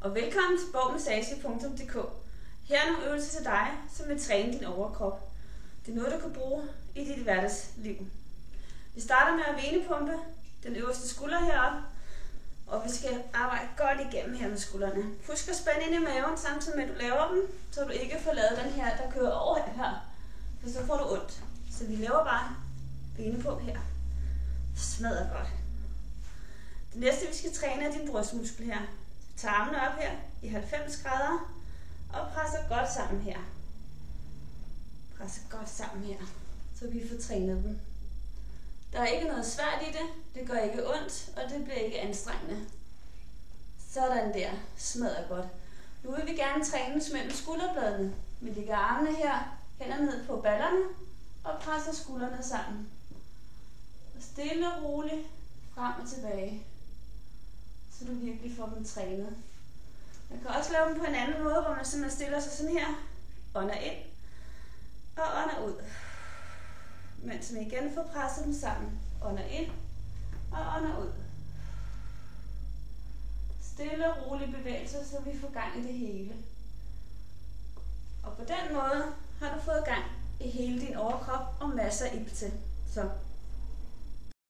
og velkommen til borgmassage.dk. Her er nogle øvelser til dig, som vil træne din overkrop. Det er noget, du kan bruge i dit hverdagsliv. Vi starter med at venepumpe den øverste skulder heroppe, og vi skal arbejde godt igennem her med skuldrene. Husk at spænde ind i maven, samtidig med at du laver dem, så du ikke får lavet den her, der kører over her, for så får du ondt. Så vi laver bare venepump her. Smadrer godt. Det næste, vi skal træne, er din brystmuskel her. Tag armene op her i 90 grader og presser godt sammen her. Presser godt sammen her, så vi får trænet dem. Der er ikke noget svært i det, det gør ikke ondt, og det bliver ikke anstrengende. Sådan der, smadrer godt. Nu vil vi gerne træne mellem skulderbladene. Vi lægger armene her, hænderne ned på ballerne og presser skuldrene sammen. Og stille og roligt frem og tilbage, så du virkelig får dem trænet. Man kan også lave dem på en anden måde, hvor man simpelthen stiller sig sådan her, ånder ind og ånder ud. Mens man igen får presset dem sammen, ånder ind og ånder ud. Stille og rolige bevægelser, så vi får gang i det hele. Og på den måde har du fået gang i hele din overkrop og masser af ilt til. Så